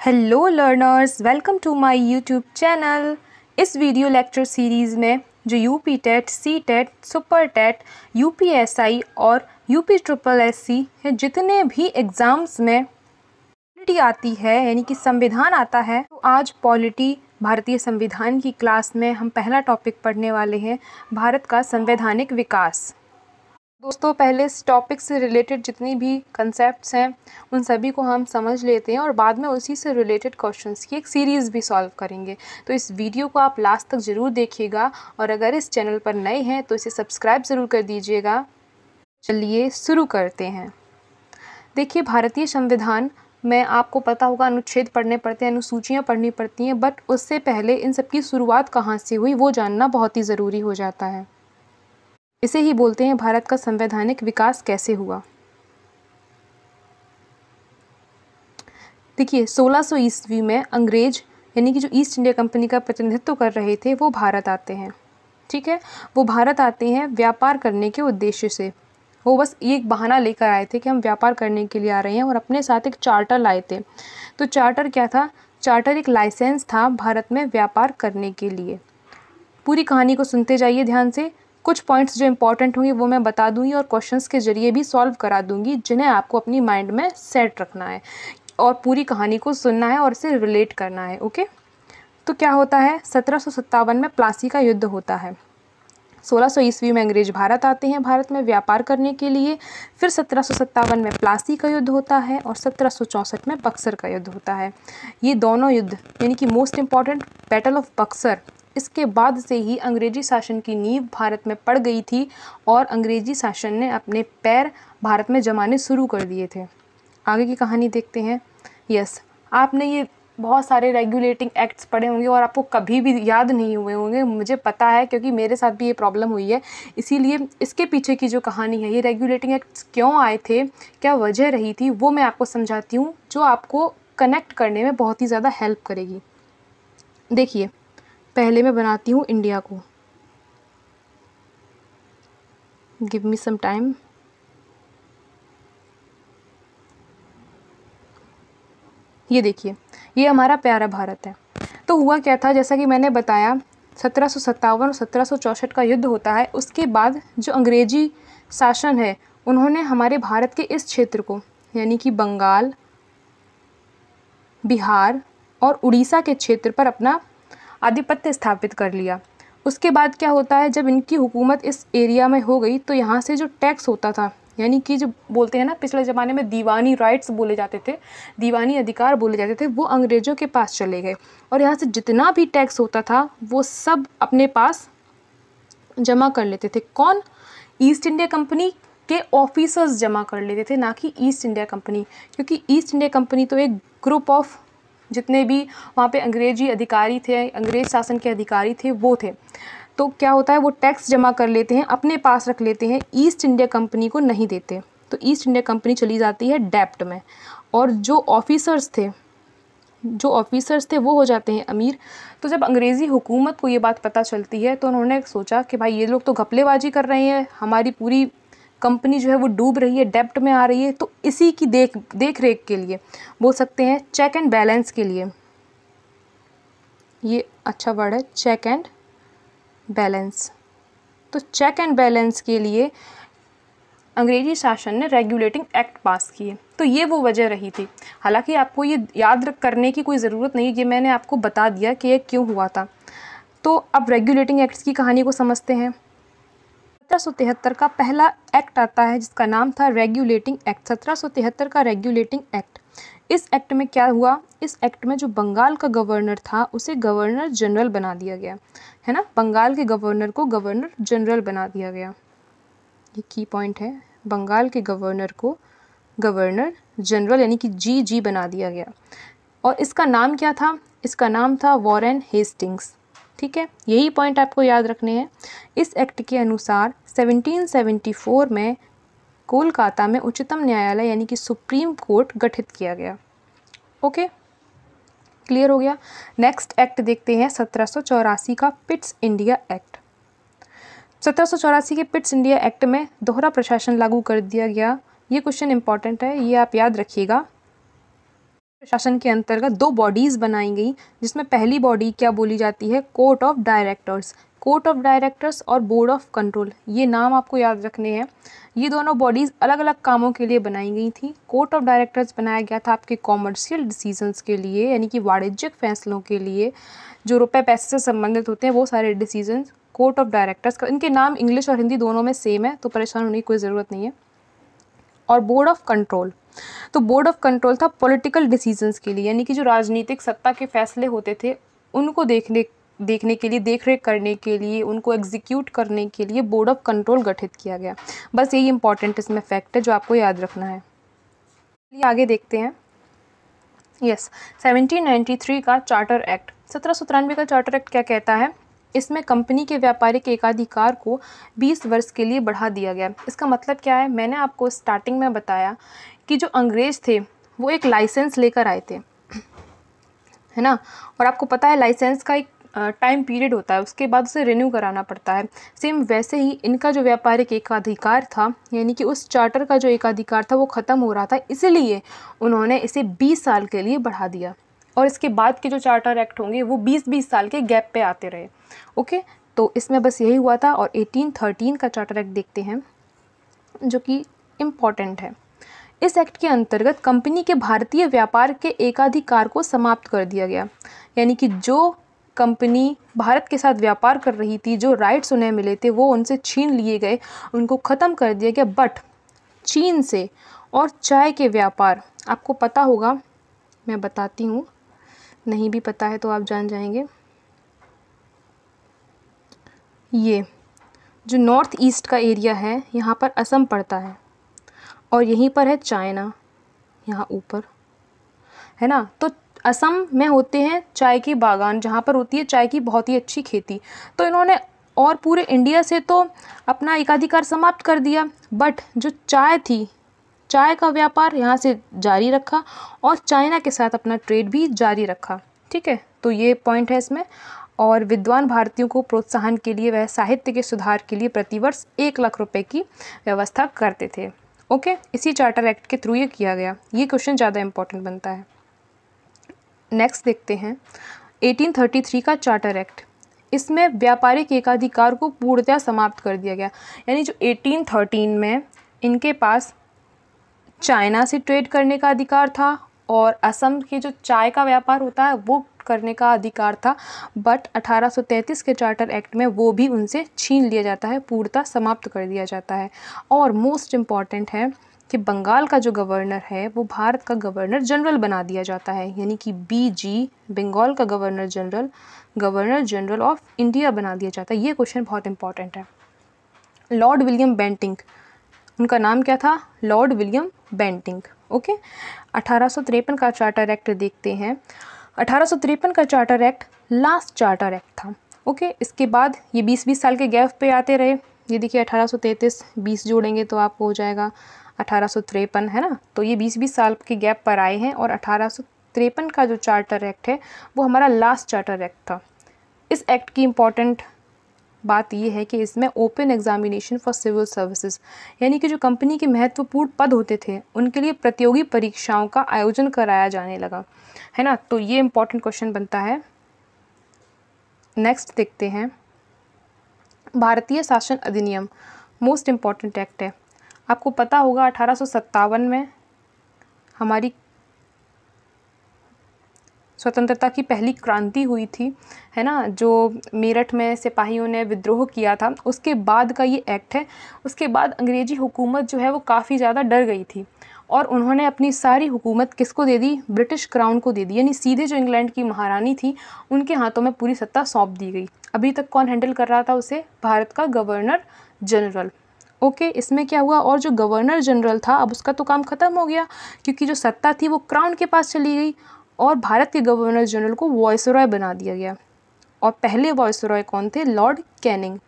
Hello learners, welcome to my YouTube channel. इस video lecture series में जो UP TET, C TET, super TET, UPSI और UP triple SC है, जितने भी एग्ज़ाम्स में पॉलिटी आती है यानी कि संविधान आता है, तो आज पॉलिटी भारतीय संविधान की क्लास में हम पहला टॉपिक पढ़ने वाले हैं, भारत का संवैधानिक विकास। दोस्तों, पहले इस टॉपिक से रिलेटेड जितनी भी कंसेप्ट्स हैं उन सभी को हम समझ लेते हैं और बाद में उसी से रिलेटेड क्वेश्चंस की एक सीरीज़ भी सॉल्व करेंगे। तो इस वीडियो को आप लास्ट तक ज़रूर देखिएगा और अगर इस चैनल पर नए हैं तो इसे सब्सक्राइब ज़रूर कर दीजिएगा। चलिए शुरू करते हैं। देखिए, भारतीय संविधान में आपको पता होगा अनुच्छेद पढ़ने पड़ते हैं, अनुसूचियाँ पढ़नी पड़ती हैं, बट उससे पहले इन सब की शुरुआत कहाँ से हुई वो जानना बहुत ही ज़रूरी हो जाता है। इसे ही बोलते हैं भारत का संवैधानिक विकास कैसे हुआ। देखिए, 1600 ईस्वी में अंग्रेज यानी कि जो ईस्ट इंडिया कंपनी का प्रतिनिधित्व कर रहे थे वो भारत आते हैं। ठीक है, वो भारत आते हैं व्यापार करने के उद्देश्य से। वो बस एक बहाना लेकर आए थे कि हम व्यापार करने के लिए आ रहे हैं और अपने साथ एक चार्टर लाए थे। तो चार्टर क्या था? चार्टर एक लाइसेंस था भारत में व्यापार करने के लिए। पूरी कहानी को सुनते जाइए ध्यान से। कुछ पॉइंट्स जो इंपॉर्टेंट होंगे वो मैं बता दूंगी और क्वेश्चंस के जरिए भी सॉल्व करा दूंगी, जिन्हें आपको अपनी माइंड में सेट रखना है और पूरी कहानी को सुनना है और इसे रिलेट करना है। ओके, तो क्या होता है? 1757 में प्लासी का युद्ध होता है। 1600 ईस्वी में अंग्रेज भारत आते हैं भारत में व्यापार करने के लिए। फिर 1757 में प्लासी का युद्ध होता है और 1764 में बक्सर का युद्ध होता है। ये दोनों युद्ध यानी कि most important battle of Buxar, इसके बाद से ही अंग्रेजी शासन की नींव भारत में पड़ गई थी और अंग्रेजी शासन ने अपने पैर भारत में जमाने शुरू कर दिए थे। आगे की कहानी देखते हैं। यस, आपने ये बहुत सारे रेगुलेटिंग एक्ट्स पढ़े होंगे और आपको कभी भी याद नहीं हुए होंगे, मुझे पता है, क्योंकि मेरे साथ भी ये प्रॉब्लम हुई है। इसीलिए इसके पीछे की जो कहानी है, ये रेगुलेटिंग एक्ट्स क्यों आए थे, क्या वजह रही थी, वो मैं आपको समझाती हूँ, जो आपको कनेक्ट करने में बहुत ही ज़्यादा हेल्प करेगी। देखिए, पहले मैं बनाती हूँ इंडिया को। Give me some time. ये देखिए, ये हमारा प्यारा भारत है। तो हुआ क्या था, जैसा कि मैंने बताया, 1757 और 1764 का युद्ध होता है। उसके बाद जो अंग्रेजी शासन है उन्होंने हमारे भारत के इस क्षेत्र को यानी कि बंगाल, बिहार और उड़ीसा के क्षेत्र पर अपना आधिपत्य स्थापित कर लिया। उसके बाद क्या होता है, जब इनकी हुकूमत इस एरिया में हो गई तो यहाँ से जो टैक्स होता था, यानी कि जो बोलते हैं ना, पिछले ज़माने में दीवानी राइट्स बोले जाते थे, दीवानी अधिकार बोले जाते थे, वो अंग्रेज़ों के पास चले गए और यहाँ से जितना भी टैक्स होता था वो सब अपने पास जमा कर लेते थे। कौन? ईस्ट इंडिया कंपनी के ऑफिसर्स जमा कर लेते थे, ना कि ईस्ट इंडिया कंपनी, क्योंकि ईस्ट इंडिया कंपनी तो एक ग्रुप ऑफ जितने भी वहाँ पे अंग्रेजी अधिकारी थे, अंग्रेज शासन के अधिकारी थे, वो थे। तो क्या होता है, वो टैक्स जमा कर लेते हैं, अपने पास रख लेते हैं, ईस्ट इंडिया कंपनी को नहीं देते। तो ईस्ट इंडिया कंपनी चली जाती है डेब्ट में और जो ऑफिसर्स थे वो हो जाते हैं अमीर। तो जब अंग्रेज़ी हुकूमत को ये बात पता चलती है तो उन्होंने सोचा कि भाई ये लोग तो घपलेबाजी कर रहे हैं, हमारी पूरी कंपनी जो है वो डूब रही है, डेब्ट में आ रही है। तो इसी की देख रेख के लिए, बोल सकते हैं चेक एंड बैलेंस के लिए, ये अच्छा वर्ड है, चेक एंड बैलेंस। तो चेक एंड बैलेंस के लिए अंग्रेजी शासन ने रेगुलेटिंग एक्ट पास किए। तो ये वो वजह रही थी। हालांकि आपको ये याद करने की कोई ज़रूरत नहीं, ये मैंने आपको बता दिया कि ये क्यों हुआ था। तो अब रेगुलेटिंग एक्ट्स की कहानी को समझते हैं। 1773 का पहला एक्ट आता है जिसका नाम था रेगुलेटिंग एक्ट। 1773 का रेगुलेटिंग एक्ट। इस एक्ट में क्या हुआ, इस एक्ट में जो बंगाल का गवर्नर था उसे गवर्नर जनरल बना दिया गया, है ना। बंगाल के गवर्नर को गवर्नर जनरल बना दिया गया, ये की पॉइंट है। बंगाल के गवर्नर को गवर्नर जनरल यानी कि जी बना दिया गया। और इसका नाम क्या था? इसका नाम था वॉरेन हेस्टिंग्स। ठीक है, यही पॉइंट आपको याद रखने हैं। इस एक्ट के अनुसार 1774 में कोलकाता में उच्चतम न्यायालय यानी कि सुप्रीम कोर्ट गठित किया गया। ओके, क्लियर हो गया। नेक्स्ट एक्ट देखते हैं 1784 का पिट्स इंडिया एक्ट। 1784 के पिट्स इंडिया एक्ट में दोहरा प्रशासन लागू कर दिया गया। ये क्वेश्चन इंपॉर्टेंट है, ये आप याद रखिएगा। शासन के अंतर्गत दो बॉडीज़ बनाई गई, जिसमें पहली बॉडी क्या बोली जाती है, court of directors. Court of directors और बोर्ड ऑफ कंट्रोल, ये नाम आपको याद रखने हैं। ये दोनों बॉडीज़ अलग अलग कामों के लिए बनाई गई थी। कोर्ट ऑफ डायरेक्टर्स बनाया गया था आपके कॉमर्शियल डिसीजंस के लिए, यानी कि वाणिज्यिक फैसलों के लिए, जो रुपए पैसे से संबंधित होते हैं वो सारे डिसीजंस कोर्ट ऑफ डायरेक्टर्स का। इनके नाम इंग्लिश और हिंदी दोनों में सेम है, तो परेशान होने की कोई ज़रूरत नहीं है। और बोर्ड ऑफ कंट्रोल, तो बोर्ड ऑफ कंट्रोल था पॉलिटिकल डिसीजंस के लिए, यानी कि जो राजनीतिक सत्ता के फैसले होते थे उनको देखने के लिए, देख रेख करने के लिए, उनको एग्जीक्यूट करने के लिए बोर्ड ऑफ कंट्रोल गठित किया गया। बस यही इंपॉर्टेंट इसमें फैक्ट है जो आपको याद रखना है। चलिए आगे देखते हैं। 1793 का चार्टर एक्ट, 1793 का चार्टर एक्ट क्या कहता है, इसमें कंपनी के व्यापारिक एकाधिकार को 20 वर्ष के लिए बढ़ा दिया गया। इसका मतलब क्या है, मैंने आपको स्टार्टिंग में बताया कि जो अंग्रेज़ थे वो एक लाइसेंस लेकर आए थे, है ना, और आपको पता है लाइसेंस का एक टाइम पीरियड होता है, उसके बाद उसे रिन्यू कराना पड़ता है। सेम वैसे ही इनका जो व्यापारिक एकाधिकार था, यानी कि उस चार्टर का जो एकाधिकार था वो ख़त्म हो रहा था, इसलिए उन्होंने इसे 20 साल के लिए बढ़ा दिया। और इसके बाद के जो चार्टर एक्ट होंगे वो 20-20 साल के गैप पे आते रहे। ओके, तो इसमें बस यही हुआ था। और 1813 का चार्टर एक्ट देखते हैं जो कि इम्पॉर्टेंट है। इस एक्ट के अंतर्गत कंपनी के भारतीय व्यापार के एकाधिकार को समाप्त कर दिया गया, यानी कि जो कंपनी भारत के साथ व्यापार कर रही थी, जो राइट्स उन्हें मिले थे वो उनसे छीन लिए गए, उनको ख़त्म कर दिया गया। बट चीन से और चाय के व्यापार, आपको पता होगा, मैं बताती हूँ, नहीं भी पता है तो आप जान जाएंगे। ये जो नॉर्थ ईस्ट का एरिया है यहाँ पर असम पड़ता है, और यहीं पर है चाइना, यहाँ ऊपर, है ना। तो असम में होते हैं चाय के बागान, जहाँ पर होती है चाय की बहुत ही अच्छी खेती। तो इन्होंने और पूरे इंडिया से तो अपना एकाधिकार समाप्त कर दिया, बट जो चाय थी, चाय का व्यापार यहाँ से जारी रखा और चाइना के साथ अपना ट्रेड भी जारी रखा। ठीक है, तो ये पॉइंट है इसमें। और विद्वान भारतीयों को प्रोत्साहन के लिए वह साहित्य के सुधार के लिए प्रतिवर्ष 1 लाख रुपए की व्यवस्था करते थे। ओके, इसी चार्टर एक्ट के थ्रू ये किया गया। ये क्वेश्चन ज़्यादा इंपॉर्टेंट बनता है। नेक्स्ट देखते हैं 1833 का चार्टर एक्ट। इसमें व्यापारिक एकाधिकार को पूर्णतः समाप्त कर दिया गया, यानी जो 1813 में इनके पास चाइना से ट्रेड करने का अधिकार था और असम के जो चाय का व्यापार होता है वो करने का अधिकार था, बट 1833 के चार्टर एक्ट में वो भी उनसे छीन लिया जाता है, पूर्णतः समाप्त कर दिया जाता है। और मोस्ट इम्पॉर्टेंट है कि बंगाल का जो गवर्नर है वो भारत का गवर्नर जनरल बना दिया जाता है, यानी कि BG, बंगाल का गवर्नर जनरल ऑफ इंडिया बना दिया जाता है। ये क्वेश्चन बहुत इंपॉर्टेंट है। लॉर्ड विलियम बेंटिंक, उनका नाम क्या था, लॉर्ड विलियम बेंटिंक। ओके, 1853 का चार्टर एक्ट देखते हैं। 1853 का charter act last charter act था। ओके, इसके बाद ये 20-20 साल के गैप पे आते रहे। ये देखिए 1833, 20 जोड़ेंगे तो आपको हो जाएगा 1853, है ना। तो ये 20-20 साल के गैप पर आए हैं और 1853 का जो चार्टर एक्ट है वो हमारा लास्ट चार्टर एक्ट था। इस एक्ट की इम्पॉर्टेंट बात यह है कि इसमें open examination for civil services, यानी कि जो कंपनी के महत्वपूर्ण पद होते थे उनके लिए प्रतियोगी परीक्षाओं का आयोजन कराया जाने लगा, है ना। तो ये इम्पॉर्टेंट क्वेश्चन बनता है। नेक्स्ट देखते हैं भारतीय शासन अधिनियम, मोस्ट इम्पॉर्टेंट एक्ट है। आपको पता होगा 1857 में हमारी स्वतंत्रता की पहली क्रांति हुई थी, है ना, जो मेरठ में सिपाहियों ने विद्रोह किया था, उसके बाद का ये एक्ट है। उसके बाद अंग्रेजी हुकूमत जो है वो काफ़ी ज़्यादा डर गई थी और उन्होंने अपनी सारी हुकूमत किसको दे दी, ब्रिटिश क्राउन को दे दी, यानी सीधे जो इंग्लैंड की महारानी थी उनके हाथों में पूरी सत्ता सौंप दी गई। अभी तक कौन हैंडल कर रहा था उसे, भारत का गवर्नर जनरल। ओके, इसमें क्या हुआ, और जो गवर्नर जनरल था अब उसका तो काम ख़त्म हो गया क्योंकि जो सत्ता थी वो क्राउन के पास चली गई और भारत के गवर्नर जनरल को वॉइसरॉय बना दिया गया। और पहले वॉइसरॉय कौन थे, लॉर्ड कैनिंग।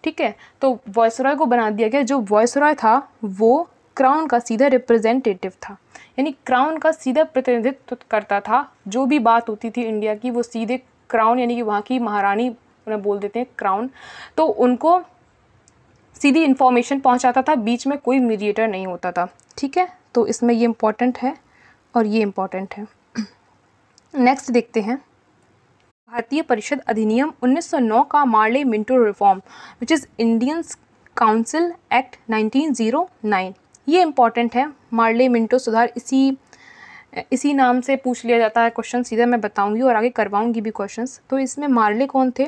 ठीक है, तो वॉइसरॉय को बना दिया गया। जो वॉइसरॉय था वो क्राउन का सीधा रिप्रेजेंटेटिव था, यानी क्राउन का सीधा प्रतिनिधित्व करता था। जो भी बात होती थी इंडिया की वो सीधे क्राउन, यानी कि वहाँ की महारानी उन्हें बोल देते हैं क्राउन, तो उनको सीधी इन्फॉर्मेशन पहुँचाता था, बीच में कोई मीडिएटर नहीं होता था। ठीक है, तो इसमें ये इम्पॉर्टेंट है और ये इम्पॉर्टेंट है। नेक्स्ट देखते हैं भारतीय परिषद अधिनियम 1909 का Morley Minto reform which is Indian council act 1909। ये इम्पॉर्टेंट है, मार्ले मिंटो सुधार इसी नाम से पूछ लिया जाता है क्वेश्चन, सीधा मैं बताऊंगी और आगे करवाऊंगी भी क्वेश्चंस। तो इसमें मार्ले कौन थे?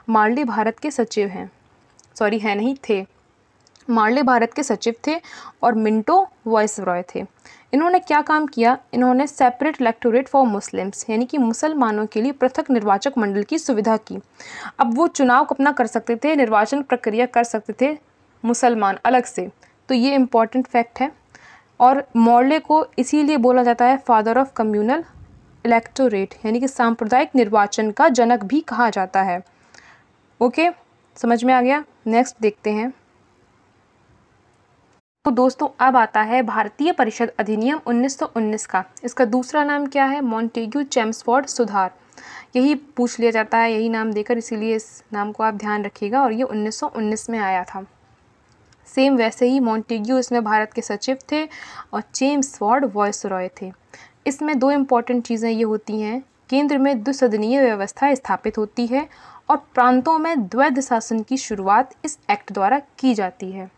मार्ले भारत के सचिव हैं, सॉरी है नहीं थे, मार्ले भारत के सचिव थे और मिंटो वाइसरॉय थे। इन्होंने क्या काम किया? इन्होंने सेपरेट इलेक्टोरेट फॉर मुस्लिम्स यानी कि मुसलमानों के लिए पृथक निर्वाचक मंडल की सुविधा की। अब वो चुनाव अपना कर सकते थे, निर्वाचन प्रक्रिया कर सकते थे मुसलमान अलग से, तो ये इम्पॉर्टेंट फैक्ट है। और मार्ले को इसीलिए बोला जाता है फादर ऑफ कम्युनल इलेक्टोरेट यानी कि सांप्रदायिक निर्वाचन का जनक भी कहा जाता है। ओके, समझ में आ गया? नेक्स्ट देखते हैं। तो दोस्तों अब आता है भारतीय परिषद अधिनियम 1919 का। इसका दूसरा नाम क्या है? मॉन्टेग्यू चेम्सफोर्ड सुधार। यही पूछ लिया जाता है, यही नाम देकर, इसीलिए इस नाम को आप ध्यान रखिएगा। और ये 1919 में आया था। सेम वैसे ही मॉन्टेग्यू इसमें भारत के सचिव थे और चेम्सफोर्ड वाइसरॉय थे। इसमें दो इम्पॉर्टेंट चीज़ें ये होती हैं, केंद्र में द्विसदनीय व्यवस्था स्थापित होती है और प्रांतों में द्वैध शासन की शुरुआत इस एक्ट द्वारा की जाती है।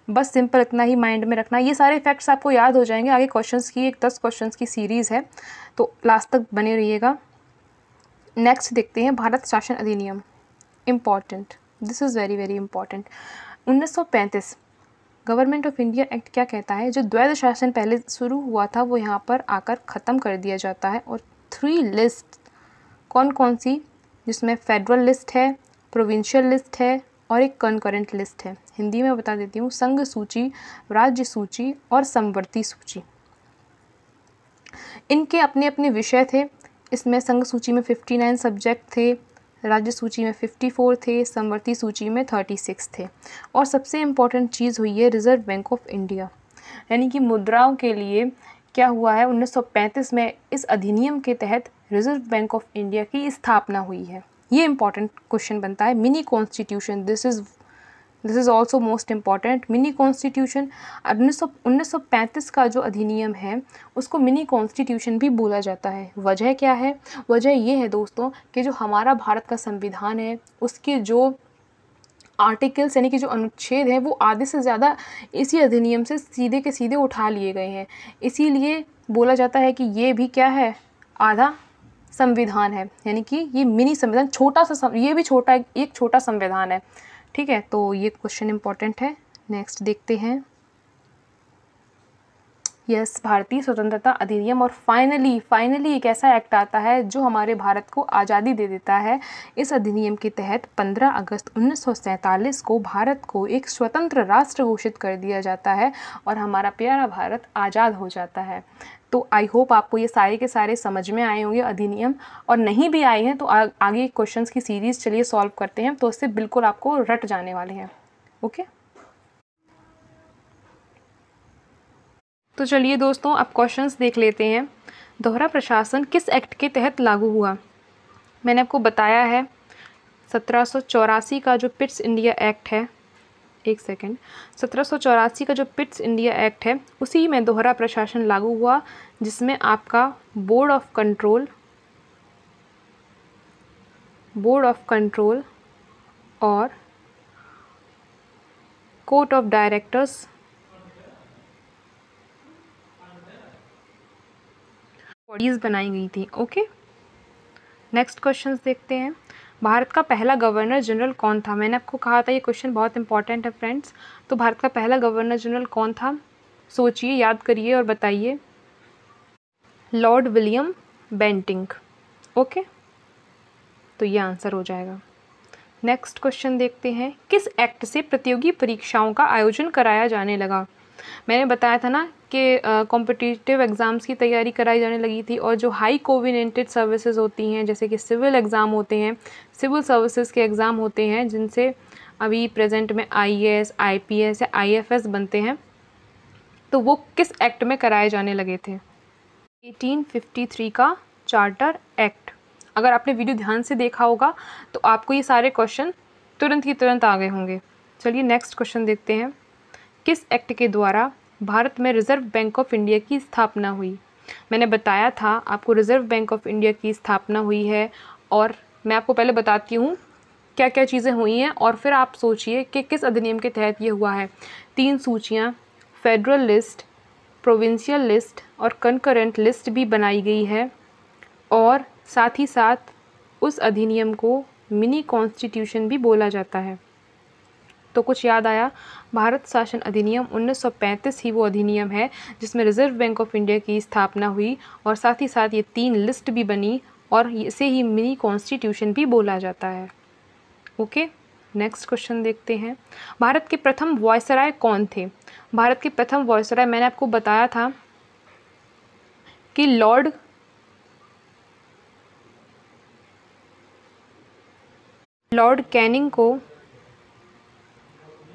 बस सिंपल इतना ही माइंड में रखना। ये सारे फैक्ट्स आपको याद हो जाएंगे। आगे क्वेश्चंस की एक 10 क्वेश्चंस की सीरीज़ है, तो लास्ट तक बने रहिएगा। नेक्स्ट देखते हैं भारत शासन अधिनियम, important, this is very very important. 1935 government of India act क्या कहता है? जो द्वैध शासन पहले शुरू हुआ था वो यहाँ पर आकर ख़त्म कर दिया जाता है। और 3 लिस्ट कौन कौन सी? जिसमें फेडरल लिस्ट है, प्रोविंशियल लिस्ट है और एक कंकरेंट लिस्ट है। हिंदी में बता देती हूँ, संघ सूची, राज्य सूची और समवर्ती सूची। इनके अपने अपने विषय थे। इसमें संघ सूची में 59 सब्जेक्ट थे, राज्य सूची में 54 थे, समवर्ती सूची में 36 थे। और सबसे इम्पॉर्टेंट चीज़ हुई है रिजर्व बैंक ऑफ इंडिया, यानी कि मुद्राओं के लिए क्या हुआ है? 1935 में इस अधिनियम के तहत रिजर्व बैंक ऑफ इंडिया की स्थापना हुई है। ये इंपॉर्टेंट क्वेश्चन बनता है। Mini constitution, this is also most important. Mini constitution 1935 का जो अधिनियम है उसको मिनी कॉन्स्टिट्यूशन भी बोला जाता है। वजह क्या है? वजह ये है दोस्तों कि जो हमारा भारत का संविधान है उसके जो आर्टिकल्स यानी कि जो अनुच्छेद हैं वो आधे से ज़्यादा इसी अधिनियम से सीधे के सीधे उठा लिए गए हैं। इसीलिए बोला जाता है कि ये भी क्या है? आधा संविधान है, यानी कि ये मिनी संविधान, छोटा सा, ये भी एक छोटा संविधान है। ठीक है, तो ये क्वेश्चन इंपॉर्टेंट है। नेक्स्ट देखते हैं। यस, भारतीय स्वतंत्रता अधिनियम। और फाइनली एक ऐसा एक्ट आता है जो हमारे भारत को आज़ादी दे देता है। इस अधिनियम के तहत 15 अगस्त 1947 को भारत को एक स्वतंत्र राष्ट्र घोषित कर दिया जाता है और हमारा प्यारा भारत आज़ाद हो जाता है। तो आई होप आपको ये सारे के सारे समझ में आए होंगे अधिनियम, और नहीं भी आए हैं तो आगे क्वेश्चंस की सीरीज़ चलिए सॉल्व करते हैं, तो उससे बिल्कुल आपको रट जाने वाले हैं। ओके, तो चलिए दोस्तों अब क्वेश्चंस देख लेते हैं। दोहरा प्रशासन किस एक्ट के तहत लागू हुआ? मैंने आपको बताया है 1784 का जो पिट्स इंडिया एक्ट है, 1784 का जो पिट्स इंडिया एक्ट है उसी में दोहरा प्रशासन लागू हुआ, जिसमें आपका बोर्ड ऑफ कंट्रोल और कोर्ट ऑफ डायरेक्टर्स बॉडीज बनाई गई थी। ओके, नेक्स्ट क्वेश्चंस देखते हैं। भारत का पहला गवर्नर जनरल कौन था? मैंने आपको कहा था ये क्वेश्चन बहुत इंपॉर्टेंट है फ्रेंड्स। तो भारत का पहला गवर्नर जनरल कौन था? सोचिए, याद करिए और बताइए। Lord William Bentinck. ओके, तो ये आंसर हो जाएगा। नेक्स्ट क्वेश्चन देखते हैं। किस एक्ट से प्रतियोगी परीक्षाओं का आयोजन कराया जाने लगा? मैंने बताया था ना कि कॉम्पिटिटिव एग्ज़ाम्स की तैयारी कराई जाने लगी थी, और जो हाई कोविनेंटेड सर्विसेज होती हैं, जैसे कि सिविल एग्ज़ाम होते हैं, सिविल सर्विसेज के एग्ज़ाम होते हैं जिनसे अभी प्रेजेंट में IAS, IPS या IFS बनते हैं, तो वो किस एक्ट में कराए जाने लगे थे? 1853 का चार्टर एक्ट। अगर आपने वीडियो ध्यान से देखा होगा तो आपको ये सारे क्वेश्चन तुरंत ही तुरंत आ गए होंगे। चलिए नेक्स्ट क्वेश्चन देखते हैं। किस एक्ट के द्वारा भारत में रिजर्व बैंक ऑफ इंडिया की स्थापना हुई? मैंने बताया था आपको रिज़र्व बैंक ऑफ इंडिया की स्थापना हुई है, और मैं आपको पहले बताती हूँ क्या क्या चीज़ें हुई हैं और फिर आप सोचिए कि किस अधिनियम के तहत ये हुआ है। 3 सूचियाँ, फेडरल लिस्ट, प्रोविंशियल लिस्ट और कंकरेंट लिस्ट भी बनाई गई है, और साथ ही साथ उस अधिनियम को मिनी कॉन्स्टिट्यूशन भी बोला जाता है। तो कुछ याद आया? भारत शासन अधिनियम 1935 ही वो अधिनियम है जिसमें रिज़र्व बैंक ऑफ इंडिया की स्थापना हुई, और साथ ही साथ ये 3 लिस्ट भी बनी, और इसे ही मिनी कॉन्स्टिट्यूशन भी बोला जाता है। ओके, नेक्स्ट क्वेश्चन देखते हैं। भारत के प्रथम वायसराय कौन थे? भारत के प्रथम वायसराय मैंने आपको बताया था कि लॉर्ड कैनिंग को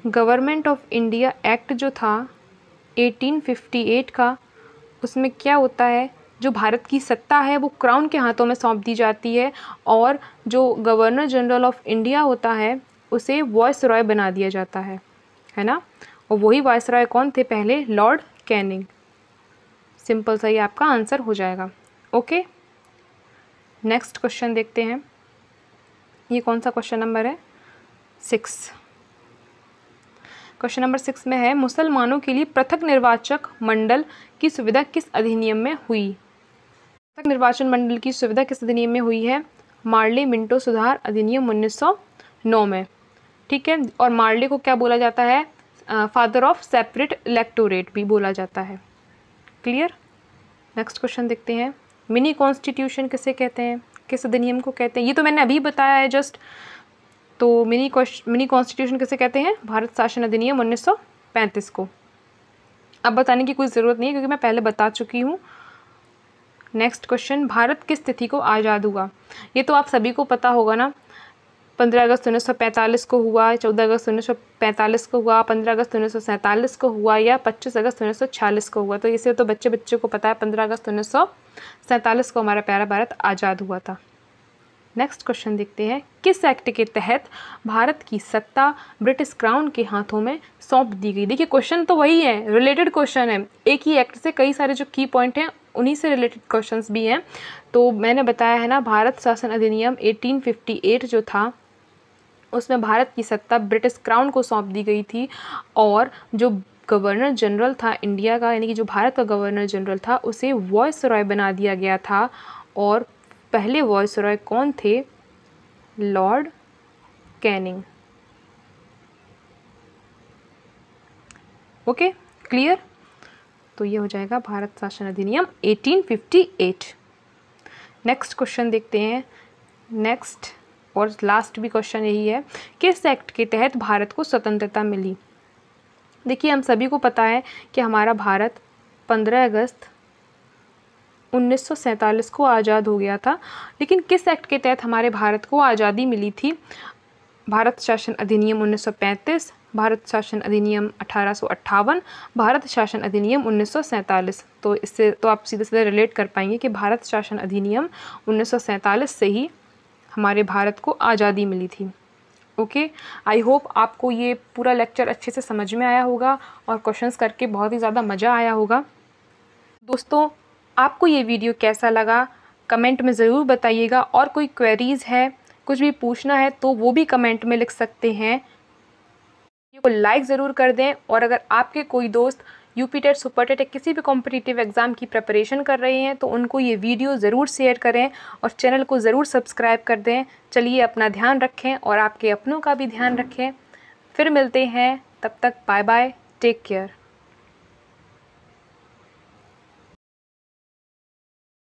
गवर्नमेंट ऑफ इंडिया एक्ट जो था 1858 का, उसमें क्या होता है, जो भारत की सत्ता है वो क्राउन के हाथों में सौंप दी जाती है, और जो गवर्नर जनरल ऑफ इंडिया होता है उसे वायसरॉय बना दिया जाता है ना। और वही वायसरॉय कौन थे पहले? Lord Canning. सिंपल सा ही आपका आंसर हो जाएगा। ओके, नेक्स्ट क्वेश्चन देखते हैं। ये कौन सा क्वेश्चन नंबर है? 6। क्वेश्चन नंबर 6 में है, मुसलमानों के लिए पृथक निर्वाचक मंडल की सुविधा किस अधिनियम में हुई? पृथक निर्वाचन मंडल की सुविधा किस अधिनियम में हुई है? मार्ले मिंटो सुधार अधिनियम 1909 में। ठीक है, और मार्ले को क्या बोला जाता है? फादर ऑफ सेपरेट इलेक्टोरेट भी बोला जाता है। क्लियर? नेक्स्ट क्वेश्चन देखते हैं। मिनी कॉन्स्टिट्यूशन किसे कहते हैं? किस अधिनियम को कहते हैं? ये तो मैंने अभी बताया है जस्ट। तो मिनी कॉन्स्टिट्यूशन किसे कहते हैं? भारत शासन अधिनियम 1935 को। अब बताने की कोई ज़रूरत नहीं है क्योंकि मैं पहले बता चुकी हूँ। नेक्स्ट क्वेश्चन, भारत किस तिथि को आज़ाद हुआ? ये तो आप सभी को पता होगा ना। 15 अगस्त 1945 को हुआ, 14 अगस्त 1945 को हुआ, 15 अगस्त 1947 को हुआ, या 25 अगस्त 1946 को हुआ। तो इसे तो बच्चे को पता है, 15 अगस्त 1947 को हमारा प्यारा भारत आज़ाद हुआ था। नेक्स्ट क्वेश्चन देखते हैं। किस एक्ट के तहत भारत की सत्ता ब्रिटिश क्राउन के हाथों में सौंप दी गई? देखिए क्वेश्चन तो वही है, रिलेटेड क्वेश्चन है। एक ही एक्ट से कई सारे जो की पॉइंट हैं उन्हीं से रिलेटेड क्वेश्चंस भी हैं। तो मैंने बताया है ना, भारत शासन अधिनियम 1858 जो था उसमें भारत की सत्ता ब्रिटिश क्राउन को सौंप दी गई थी, और जो गवर्नर जनरल था इंडिया का, यानी कि जो भारत का गवर्नर जनरल था, उसे वायसरॉय बना दिया गया था। और पहले वायसरॉय कौन थे? Lord Canning. Okay, clear? तो ये हो जाएगा भारत शासन अधिनियम 1858। नेक्स्ट क्वेश्चन देखते हैं। नेक्स्ट और लास्ट भी क्वेश्चन यही है, किस एक्ट के तहत भारत को स्वतंत्रता मिली? देखिए हम सभी को पता है कि हमारा भारत 15 अगस्त 1947 को आज़ाद हो गया था, लेकिन किस एक्ट के तहत हमारे भारत को आज़ादी मिली थी? भारत शासन अधिनियम 1935, भारत शासन अधिनियम 1858, भारत शासन अधिनियम 1947। तो इससे तो आप सीधे सीधे रिलेट कर पाएंगे कि भारत शासन अधिनियम 1947 से ही हमारे भारत को आज़ादी मिली थी। ओके, आई होप आपको ये पूरा लेक्चर अच्छे से समझ में आया होगा और क्वेश्चंस करके बहुत ही ज़्यादा मज़ा आया होगा। दोस्तों, आपको ये वीडियो कैसा लगा कमेंट में ज़रूर बताइएगा, और कोई क्वेरीज़ है, कुछ भी पूछना है तो वो भी कमेंट में लिख सकते हैं। वीडियो को लाइक ज़रूर कर दें, और अगर आपके कोई दोस्त यूपी टेट, सुपर टेट या किसी भी कॉम्पिटिटिव एग्ज़ाम की प्रिपरेशन कर रहे हैं तो उनको ये वीडियो ज़रूर शेयर करें और चैनल को ज़रूर सब्सक्राइब कर दें। चलिए, अपना ध्यान रखें और आपके अपनों का भी ध्यान रखें। फिर मिलते हैं, तब तक बाय बाय, टेक केयर।